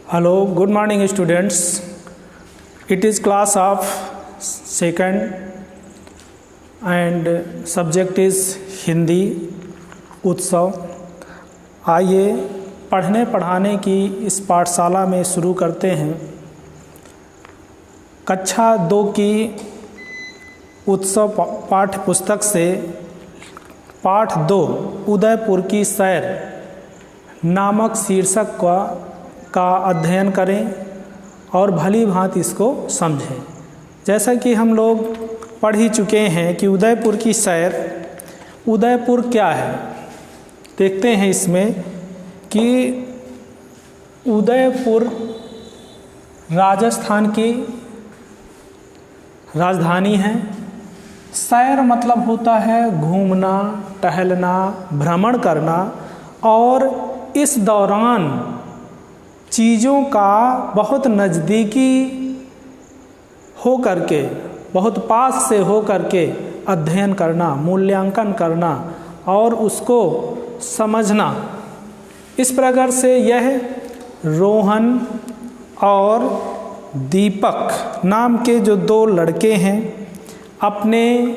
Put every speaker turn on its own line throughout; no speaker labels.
Hello, good morning students. It is class of second and subject is Hindi उत्सव। आइए पढ़ने पढ़ाने की इस पाठशाला में शुरू करते हैं। कक्षा 2 की उत्सव पाठ्य पुस्तक से पाठ 2 उदयपुर की सैर नामक शीर्षक का अध्ययन करें और भली भांति इसको समझें। जैसा कि हम लोग पढ़ ही चुके हैं कि उदयपुर की सैर, उदयपुर क्या है, देखते हैं इसमें कि उदयपुर राजस्थान की राजधानी है। सैर मतलब होता है घूमना, टहलना, भ्रमण करना और इस दौरान चीज़ों का बहुत नज़दीकी हो करके, बहुत पास से हो करके अध्ययन करना, मूल्यांकन करना और उसको समझना। इस प्रकार से यह रोहन और दीपक नाम के जो 2 लड़के हैं, अपने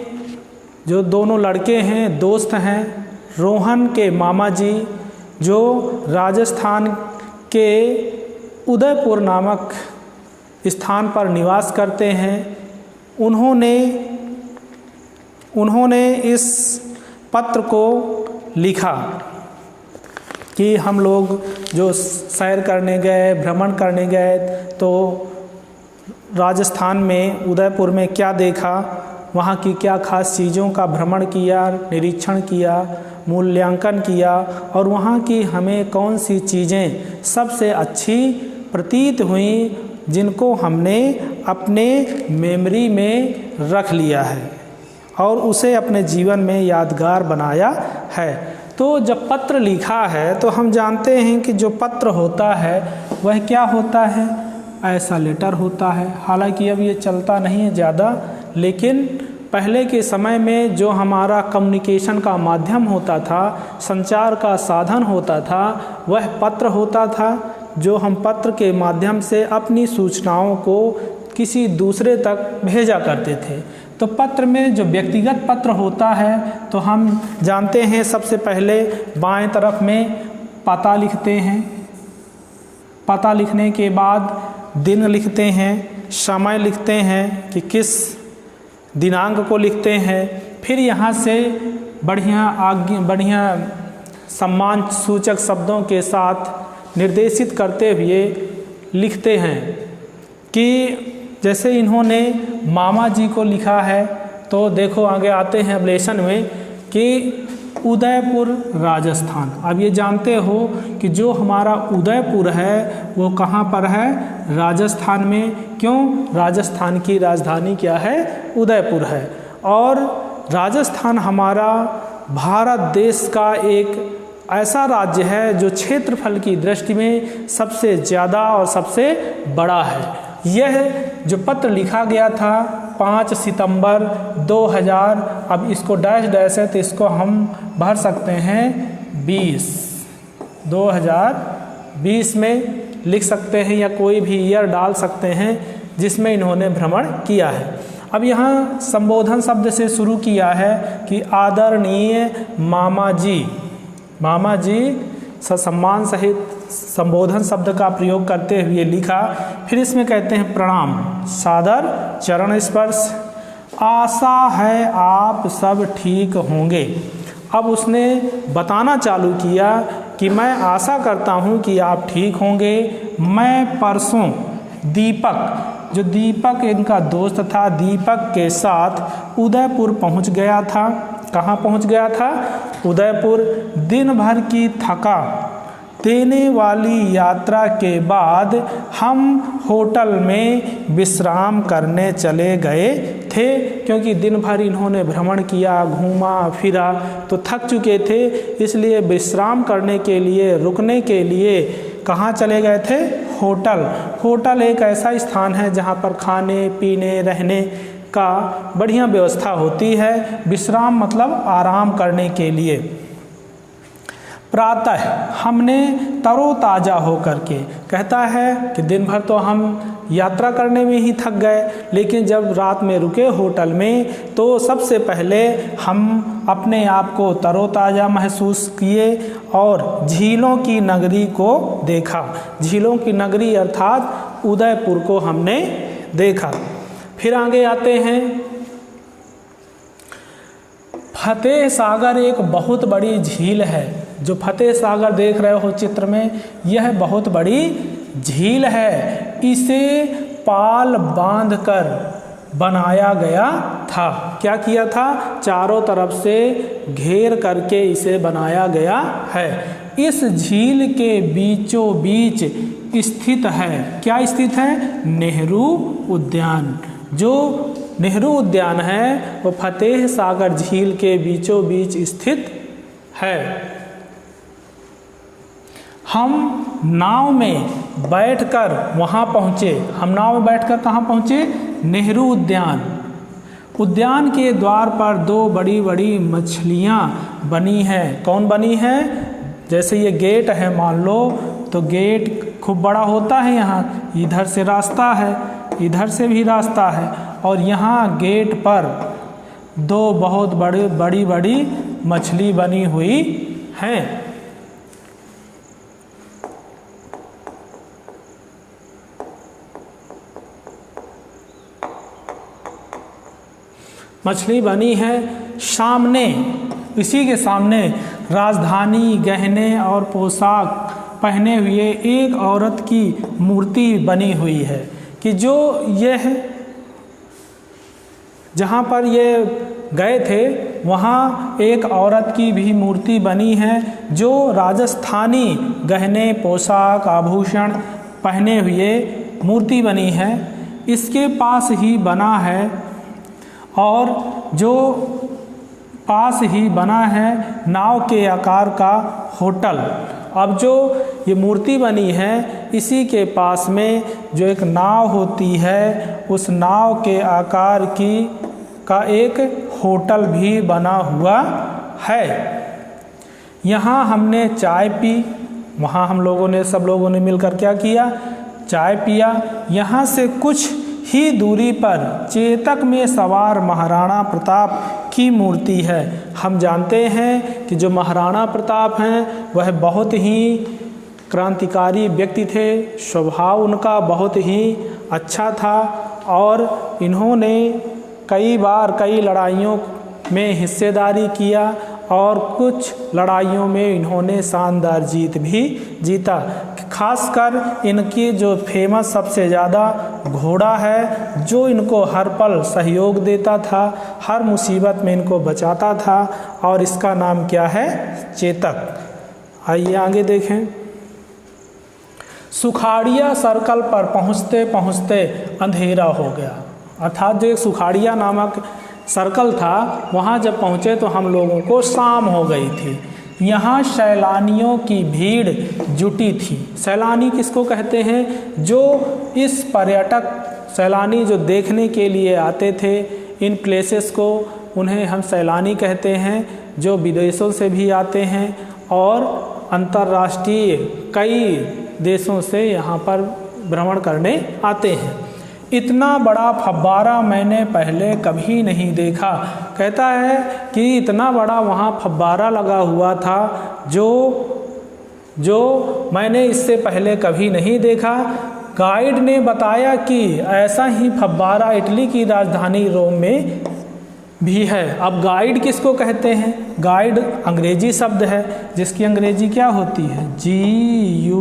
जो दोनों लड़के हैं दोस्त हैं, रोहन के मामा जी जो राजस्थान के उदयपुर नामक स्थान पर निवास करते हैं, उन्होंने इस पत्र को लिखा कि हम लोग जो सैर करने गए, भ्रमण करने गए तो राजस्थान में उदयपुर में क्या देखा, वहाँ की क्या खास चीज़ों का भ्रमण किया, निरीक्षण किया, मूल्यांकन किया और वहाँ की हमें कौन सी चीज़ें सबसे अच्छी प्रतीत हुई, जिनको हमने अपने मेमोरी में रख लिया है और उसे अपने जीवन में यादगार बनाया है। तो जब पत्र लिखा है तो हम जानते हैं कि जो पत्र होता है वह क्या होता है, ऐसा लेटर होता है। हालांकि अब ये चलता नहीं है ज़्यादा, लेकिन पहले के समय में जो हमारा कम्युनिकेशन का माध्यम होता था, संचार का साधन होता था, वह पत्र होता था, जो हम पत्र के माध्यम से अपनी सूचनाओं को किसी दूसरे तक भेजा करते थे। तो पत्र में जो व्यक्तिगत पत्र होता है तो हम जानते हैं सबसे पहले बाएं तरफ में पता लिखते हैं, पता लिखने के बाद दिन लिखते हैं, समय लिखते हैं कि किस दिनांक को लिखते हैं, फिर यहाँ से बढ़िया सम्मान सूचक शब्दों के साथ निर्देशित करते हुए लिखते हैं कि जैसे इन्होंने मामा जी को लिखा है तो देखो आगे आते हैं अवलेशन में कि उदयपुर राजस्थान। अब ये जानते हो कि जो हमारा उदयपुर है वो कहाँ पर है, राजस्थान में। क्यों? राजस्थान की राजधानी क्या है, उदयपुर है। और राजस्थान हमारा भारत देश का एक ऐसा राज्य है जो क्षेत्रफल की दृष्टि में सबसे ज़्यादा और सबसे बड़ा है। यह जो पत्र लिखा गया था 5 सितंबर 2000, अब इसको डैश डैश है तो इसको हम भर सकते हैं 2020 में लिख सकते हैं या कोई भी ईयर डाल सकते हैं जिसमें इन्होंने भ्रमण किया है। अब यहाँ संबोधन शब्द से शुरू किया है कि आदरणीय मामा जी ससम्मान सहित संबोधन शब्द का प्रयोग करते हुए लिखा। फिर इसमें कहते हैं प्रणाम, सादर चरण स्पर्श, आशा है आप सब ठीक होंगे। अब उसने बताना चालू किया कि मैं आशा करता हूँ कि आप ठीक होंगे। मैं परसों दीपक, जो दीपक इनका दोस्त था, दीपक के साथ उदयपुर पहुँच गया था। कहाँ पहुँच गया था? उदयपुर। दिन भर की थका देने वाली यात्रा के बाद हम होटल में विश्राम करने चले गए थे, क्योंकि दिन भर इन्होंने भ्रमण किया, घूमा फिरा तो थक चुके थे, इसलिए विश्राम करने के लिए, रुकने के लिए कहाँ चले गए थे? होटल। होटल एक ऐसा स्थान है जहाँ पर खाने पीने रहने का बढ़िया व्यवस्था होती है। विश्राम मतलब आराम करने के लिए। प्रातः हमने तरोताज़ा होकर के, कहता है कि दिन भर तो हम यात्रा करने में ही थक गए, लेकिन जब रात में रुके होटल में तो सबसे पहले हम अपने आप को तरोताज़ा महसूस किए और झीलों की नगरी को देखा। झीलों की नगरी अर्थात उदयपुर को हमने देखा। फिर आगे आते हैं, फतेह सागर एक बहुत बड़ी झील है। जो फतेह सागर देख रहे हो चित्र में, यह बहुत बड़ी झील है। इसे पाल बांधकर बनाया गया था। क्या किया था? चारों तरफ से घेर करके इसे बनाया गया है। इस झील के बीचों बीच स्थित है, क्या स्थित है? नेहरू उद्यान। जो नेहरू उद्यान है वो फतेह सागर झील के बीचों बीच स्थित है। हम नाव में बैठकर वहाँ पहुँचे। हम नाव में बैठकर कहाँ पहुँचे? नेहरू उद्यान। उद्यान के द्वार पर दो बड़ी बड़ी मछलियाँ बनी हैं। कौन बनी है? जैसे ये गेट है मान लो, तो गेट खूब बड़ा होता है यहाँ, इधर से रास्ता है, इधर से भी रास्ता है, और यहाँ गेट पर दो बहुत बड़ी बड़ी मछली बनी हुई हैं। मछली बनी है। सामने, इसी के सामने राजधानी, गहने और पोशाक पहने हुए एक औरत की मूर्ति बनी हुई है। कि जो यह जहाँ पर ये गए थे वहाँ एक औरत की भी मूर्ति बनी है, जो राजस्थानी गहने, पोशाक, आभूषण पहने हुए मूर्ति बनी है। इसके पास ही बना है, और जो पास ही बना है नाव के आकार का होटल। अब जो ये मूर्ति बनी है, इसी के पास में जो एक नाव होती है, उस नाव के आकार का एक होटल भी बना हुआ है। यहाँ हमने चाय पी, वहाँ हम लोगों ने, सब लोगों ने मिलकर क्या किया? चाय पिया। यहाँ से कुछ ही दूरी पर चेतक में सवार महाराणा प्रताप की मूर्ति है। हम जानते हैं कि जो महाराणा प्रताप हैं वह बहुत ही क्रांतिकारी व्यक्ति थे। स्वभाव उनका बहुत ही अच्छा था, और इन्होंने कई बार कई लड़ाइयों में हिस्सेदारी किया, और कुछ लड़ाइयों में इन्होंने शानदार जीत भी जीता। खासकर इनकी जो फेमस सबसे ज़्यादा घोड़ा है, जो इनको हर पल सहयोग देता था, हर मुसीबत में इनको बचाता था, और इसका नाम क्या है? चेतक। आइए आगे देखें। सुखाड़िया सर्कल पर पहुँचते पहुँचते अंधेरा हो गया। अर्थात जो एक सुखाड़िया नामक सर्कल था, वहाँ जब पहुँचे तो हम लोगों को शाम हो गई थी। यहाँ सैलानियों की भीड़ जुटी थी। सैलानी किसको कहते हैं? जो इस पर्यटक सैलानी जो देखने के लिए आते थे इन प्लेसेस को, उन्हें हम सैलानी कहते हैं। जो विदेशों से भी आते हैं और अंतर्राष्ट्रीय कई देशों से यहाँ पर भ्रमण करने आते हैं। इतना बड़ा फव्वारा मैंने पहले कभी नहीं देखा। कहता है कि इतना बड़ा वहाँ फव्वारा लगा हुआ था जो मैंने इससे पहले कभी नहीं देखा। गाइड ने बताया कि ऐसा ही फव्वारा इटली की राजधानी रोम में भी है। अब गाइड किसको कहते हैं? गाइड अंग्रेजी शब्द है, जिसकी अंग्रेजी क्या होती है? GUIDE।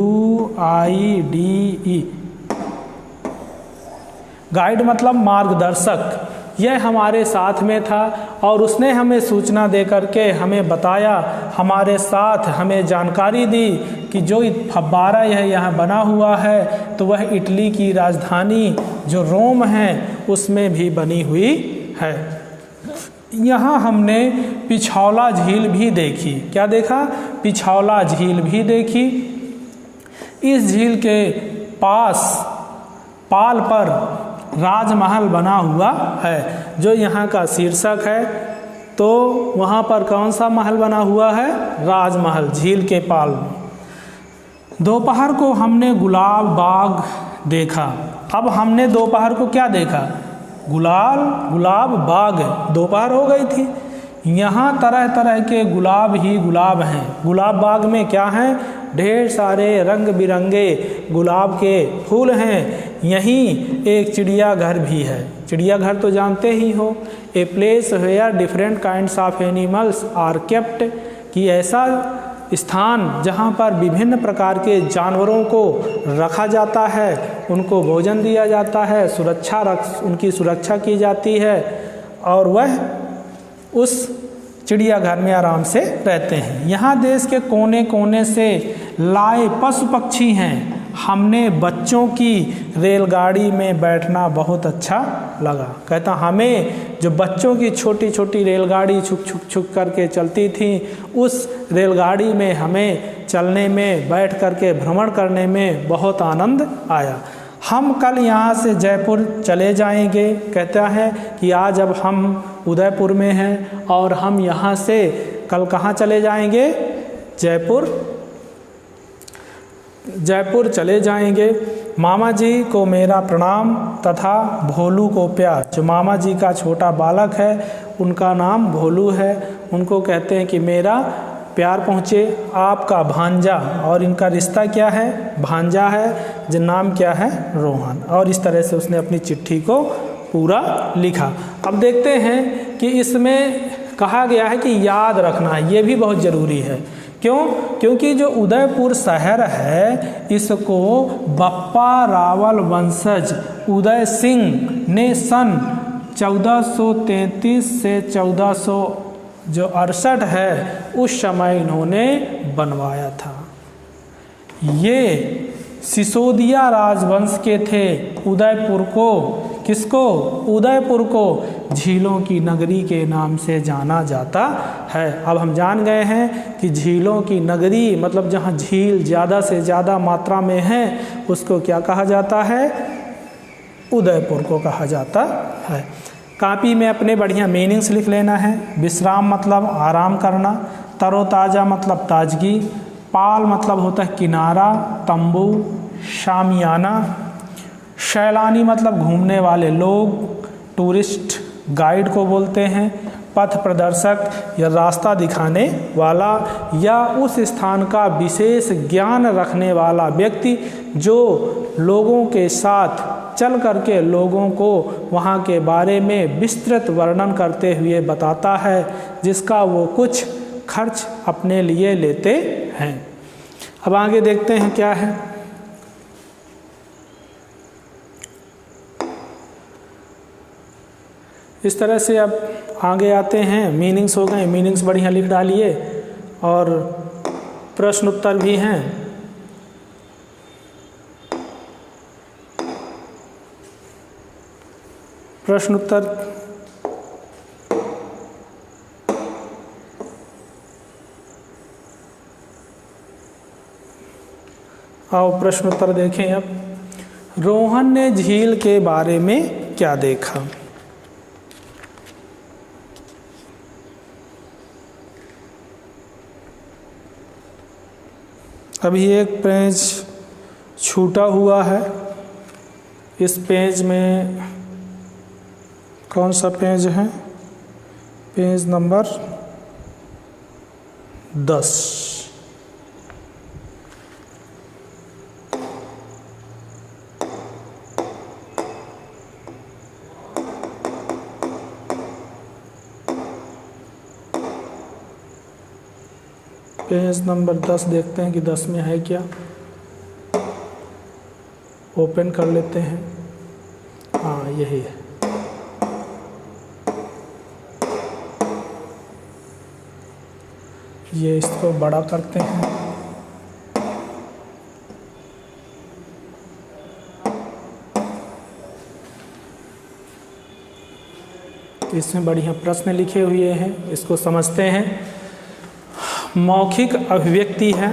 गाइड मतलब मार्गदर्शक। यह हमारे साथ में था और उसने हमें सूचना दे करके हमें बताया, हमारे साथ हमें जानकारी दी कि जो फव्वारा यह यहाँ बना हुआ है तो वह इटली की राजधानी जो रोम है उसमें भी बनी हुई है। यहाँ हमने पिछौला झील भी देखी। क्या देखा? पिछौला झील भी देखी। इस झील के पास पाल पर राजमहल बना हुआ है, जो यहाँ का शीर्षक है। तो वहाँ पर कौन सा महल बना हुआ है? राजमहल, झील के पाल में। दोपहर को हमने गुलाब बाग देखा। अब हमने दोपहर को क्या देखा? गुलाब बाग, दोपहर हो गई थी। यहाँ तरह तरह के गुलाब ही गुलाब हैं। गुलाब बाग में क्या हैं? ढेर सारे रंग बिरंगे गुलाब के फूल हैं। यहीं एक चिड़ियाघर भी है। चिड़ियाघर तो जानते ही हो, a place where different kinds of animals are kept, कि ऐसा स्थान जहाँ पर विभिन्न प्रकार के जानवरों को रखा जाता है, उनको भोजन दिया जाता है, उनकी सुरक्षा की जाती है, और वह उस चिड़ियाघर में आराम से रहते हैं। यहाँ देश के कोने कोने से लाए पशु पक्षी हैं। हमने बच्चों की रेलगाड़ी में बैठना बहुत अच्छा लगा। कहता हमें जो बच्चों की छोटी छोटी रेलगाड़ी छुक छुक छुक करके चलती थी, उस रेलगाड़ी में हमें चलने में, बैठ करके भ्रमण करने में बहुत आनंद आया। हम कल यहाँ से जयपुर चले जाएंगे। कहता है कि आज अब हम उदयपुर में हैं और हम यहाँ से कल कहाँ चले जाएंगे? जयपुर चले जाएंगे। मामा जी को मेरा प्रणाम तथा भोलू को प्यार। जो मामा जी का छोटा बालक है उनका नाम भोलू है, उनको कहते हैं कि मेरा प्यार पहुँचे। आपका भांजा, और इनका रिश्ता क्या है? भांजा है, जो नाम क्या है? रोहन। और इस तरह से उसने अपनी चिट्ठी को पूरा लिखा। अब देखते हैं कि इसमें कहा गया है कि याद रखना, ये भी बहुत ज़रूरी है। क्यों? क्योंकि जो उदयपुर शहर है, इसको बप्पा रावल वंशज उदय सिंह ने सन 1433 से 1468 है, उस समय इन्होंने बनवाया था। ये सिसोदिया राजवंश के थे। उदयपुर को, किसको? उदयपुर को झीलों की नगरी के नाम से जाना जाता है। अब हम जान गए हैं कि झीलों की नगरी मतलब जहाँ झील ज़्यादा से ज़्यादा मात्रा में है, उसको क्या कहा जाता है? उदयपुर को कहा जाता है। कॉपी में अपने बढ़िया मीनिंग्स लिख लेना है। विश्राम मतलब आराम करना, तरोताज़ा मतलब ताजगी, पाल मतलब होता है किनारा, तंबू, शामियाना, सैलानी मतलब घूमने वाले लोग, टूरिस्ट गाइड को बोलते हैं, पथ प्रदर्शक या रास्ता दिखाने वाला, या उस स्थान का विशेष ज्ञान रखने वाला व्यक्ति जो लोगों के साथ चल करके लोगों को वहाँ के बारे में विस्तृत वर्णन करते हुए बताता है, जिसका वो कुछ खर्च अपने लिए लेते हैं। अब आगे देखते हैं क्या है। इस तरह से अब आगे आते हैं। मीनिंग्स हो गए, मीनिंग्स बढ़िया लिख डालिए, और प्रश्न उत्तर भी हैं। प्रश्न उत्तर आओ प्रश्न उत्तर देखें। अब रोहन ने झील के बारे में क्या देखा? अभी एक पेज छूटा हुआ है। इस पेज में कौन सा पेज है? Page number 10। पेज नंबर 10 देखते हैं कि 10 में है क्या। ओपन कर लेते हैं। हाँ, यही है। ये इसको बड़ा करते हैं। इसमें बढ़िया प्रश्न लिखे हुए हैं, इसको समझते हैं। मौखिक अभिव्यक्ति है,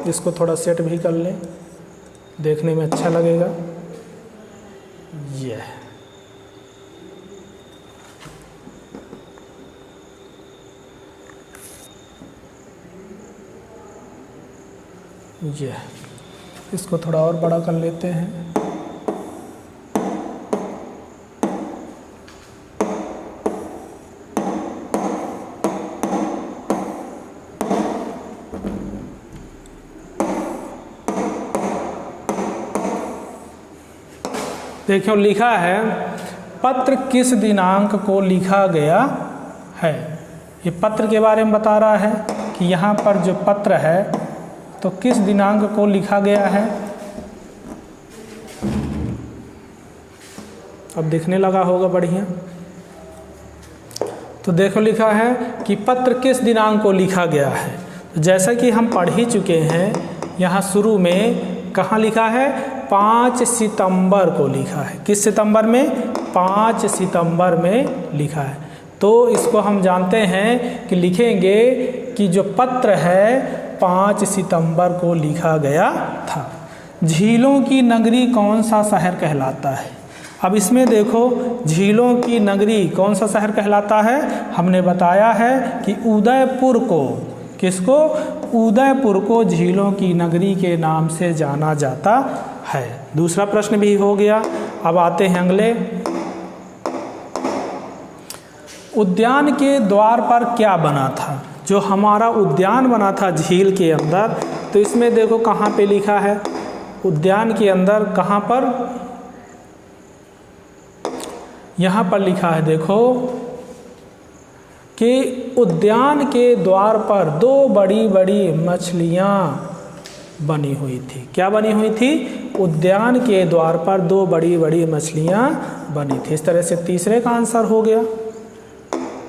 इसको थोड़ा सेट भी कर लें, देखने में अच्छा लगेगा। ये इसको थोड़ा और बड़ा कर लेते हैं। देखिए लिखा है पत्र किस दिनांक को लिखा गया है। ये पत्र के बारे में बता रहा है कि यहाँ पर जो पत्र है तो किस दिनांक को लिखा गया है। अब दिखने लगा होगा बढ़िया। तो देखो लिखा है कि पत्र किस दिनांक को लिखा गया है। तो जैसा कि हम पढ़ ही चुके हैं, यहाँ शुरू में कहाँ लिखा है, 5 सितंबर को लिखा है। किस सितंबर में, 5 सितंबर में लिखा है। तो इसको हम जानते हैं कि लिखेंगे कि जो पत्र है 5 सितंबर को लिखा गया था। झीलों की नगरी कौन सा शहर कहलाता है। अब इसमें देखो झीलों की नगरी कौन सा शहर कहलाता है। हमने बताया है कि उदयपुर को, किसको, उदयपुर को झीलों की नगरी के नाम से जाना जाता है। दूसरा प्रश्न भी हो गया। अब आते हैं अगले। उद्यान के द्वार पर क्या बना था। जो हमारा उद्यान बना था झील के अंदर, तो इसमें देखो कहाँ पे लिखा है, उद्यान के अंदर कहाँ पर, यहाँ पर लिखा है देखो कि उद्यान के द्वार पर 2 बड़ी बड़ी मछलियाँ बनी हुई थी। क्या बनी हुई थी, उद्यान के द्वार पर 2 बड़ी बड़ी मछलियाँ बनी थी। इस तरह से तीसरे का आंसर हो गया।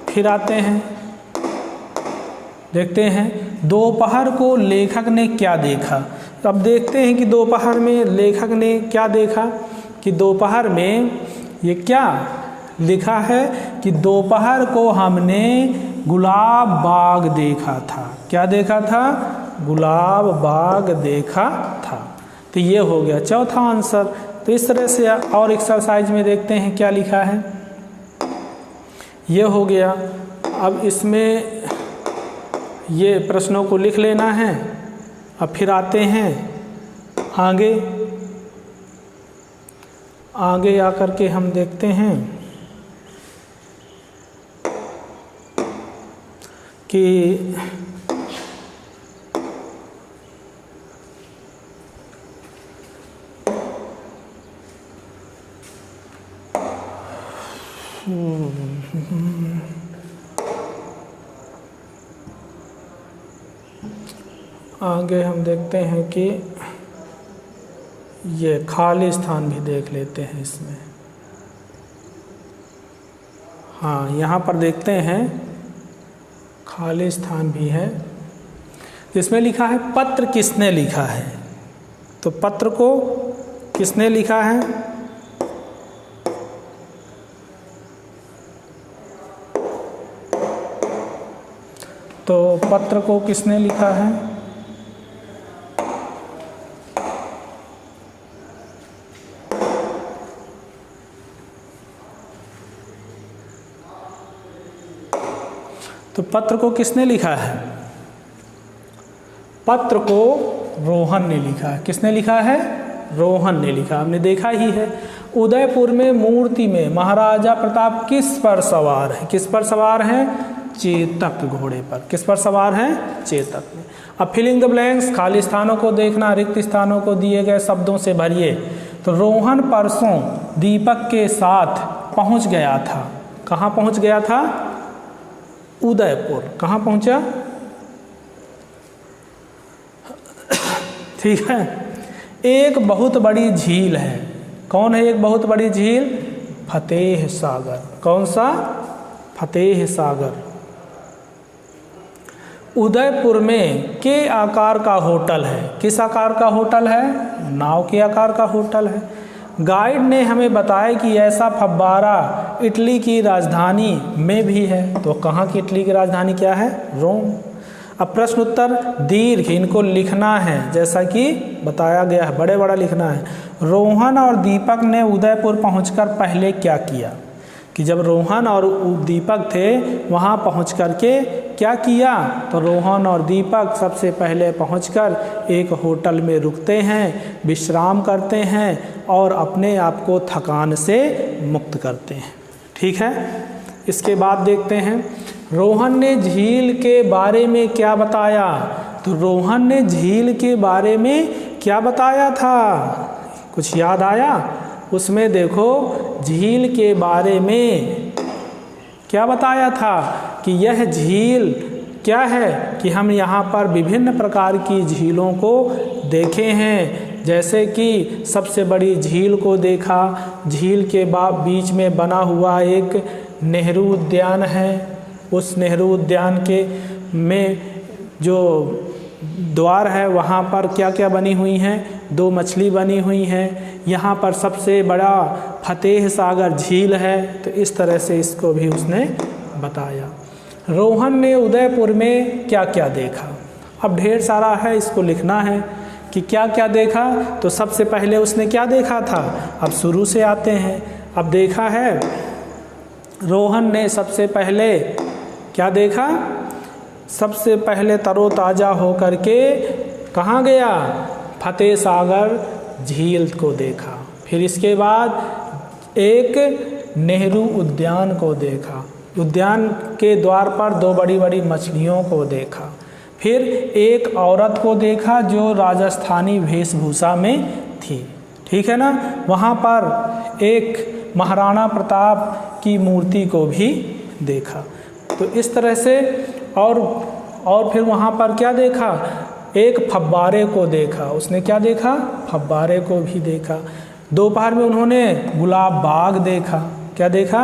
फिर आते हैं, देखते हैं दोपहर को लेखक ने क्या देखा। अब देखते हैं कि दोपहर में लेखक ने क्या देखा, कि दोपहर में ये क्या लिखा है कि दोपहर को हमने गुलाब बाग देखा था। क्या देखा था, गुलाब बाग देखा था। तो ये हो गया चौथा आंसर। तो इस तरह से और एक्सरसाइज में देखते हैं क्या लिखा है। ये हो गया। अब इसमें ये प्रश्नों को लिख लेना है। अब फिर आते हैं आगे। आगे आकर के हम देखते हैं कि आगे हम देखते हैं कि ये खाली स्थान भी देख लेते हैं इसमें। हाँ, यहाँ पर देखते हैं खाली स्थान भी है। इसमें लिखा है पत्र किसने लिखा है। तो पत्र को किसने लिखा है, तो पत्र को किसने लिखा है, तो पत्र को किसने लिखा है, पत्र को रोहन ने लिखा है। किसने लिखा है, रोहन ने लिखा। हमने देखा ही है उदयपुर में मूर्ति में महाराजा प्रताप किस पर सवार है। किस पर सवार हैं, चेतक घोड़े पर। किस पर सवार हैं, चेतक में। अब फिलिंग द ब्लैंक्स, खाली स्थानों को देखना, रिक्त स्थानों को दिए गए शब्दों से भरिए। तो रोहन परसों दीपक के साथ पहुंच गया था। कहाँ पहुंच गया था, उदयपुर। कहाँ पहुंचा, ठीक है। एक बहुत बड़ी झील है। कौन है एक बहुत बड़ी झील, फतेह सागर। कौन सा, फतेह सागर। उदयपुर में के आकार का होटल है। किस आकार का होटल है, नाव के आकार का होटल है। गाइड ने हमें बताया कि ऐसा फव्वारा इटली की राजधानी में भी है। तो कहाँ की इटली की राजधानी क्या है, रोम। अब प्रश्न उत्तर दीर्घ, इनको लिखना है जैसा कि बताया गया है, बड़े बड़ा लिखना है। रोहन और दीपक ने उदयपुर पहुंचकर पहले क्या किया। कि जब रोहन और दीपक थे वहाँ पहुँच करके क्या किया, तो रोहन और दीपक सबसे पहले पहुंचकर एक होटल में रुकते हैं, विश्राम करते हैं और अपने आप को थकान से मुक्त करते हैं। ठीक है, इसके बाद देखते हैं रोहन ने झील के बारे में क्या बताया। तो रोहन ने झील के बारे में क्या बताया था, कुछ याद आया? उसमें देखो झील के बारे में क्या बताया था कि यह झील क्या है कि हम यहाँ पर विभिन्न प्रकार की झीलों को देखे हैं। जैसे कि सबसे बड़ी झील को देखा, झील के बीच में बना हुआ एक नेहरू उद्यान है। उस नेहरू उद्यान के में जो द्वार है वहाँ पर क्या क्या बनी हुई हैं, 2 मछली बनी हुई हैं। यहाँ पर सबसे बड़ा फतेह सागर झील है। तो इस तरह से इसको भी उसने बताया। रोहन ने उदयपुर में क्या क्या देखा। अब ढेर सारा है, इसको लिखना है कि क्या क्या देखा। तो सबसे पहले उसने क्या देखा था, अब शुरू से आते हैं। अब देखा है रोहन ने सबसे पहले क्या देखा, सबसे पहले तरोताज़ा होकर के कहाँ गया, फतेह सागर झील को देखा। फिर इसके बाद एक नेहरू उद्यान को देखा, उद्यान के द्वार पर 2 बड़ी बड़ी मछलियों को देखा। फिर एक औरत को देखा जो राजस्थानी वेशभूषा में थी। ठीक है ना, वहाँ पर एक महाराणा प्रताप की मूर्ति को भी देखा। तो इस तरह से और फिर वहाँ पर क्या देखा, एक फव्वारे को देखा। उसने क्या देखा, फव्वारे को भी देखा। दोपहर में उन्होंने गुलाब बाग देखा। क्या देखा,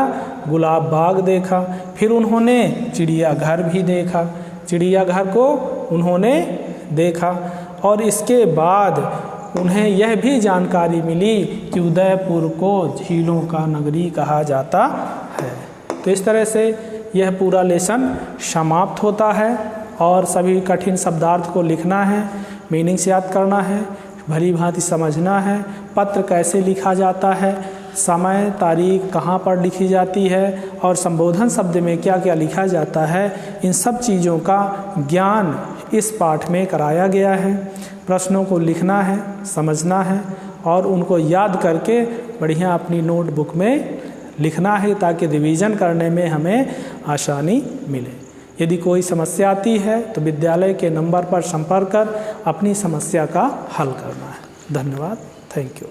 गुलाब बाग देखा। फिर उन्होंने चिड़ियाघर भी देखा, चिड़ियाघर को उन्होंने देखा। और इसके बाद उन्हें यह भी जानकारी मिली कि उदयपुर को झीलों का नगरी कहा जाता है। तो इस तरह से यह पूरा लेसन समाप्त होता है। और सभी कठिन शब्दार्थ को लिखना है, मीनिंग्स याद करना है, भली भांति समझना है, पत्र कैसे लिखा जाता है, समय तारीख कहाँ पर लिखी जाती है और संबोधन शब्द में क्या क्या लिखा जाता है, इन सब चीज़ों का ज्ञान इस पाठ में कराया गया है। प्रश्नों को लिखना है, समझना है और उनको याद करके बढ़िया अपनी नोटबुक में लिखना है ताकि रिवीजन करने में हमें आसानी मिले। यदि कोई समस्या आती है तो विद्यालय के नंबर पर संपर्क कर अपनी समस्या का हल करना है। धन्यवाद, थैंक यू।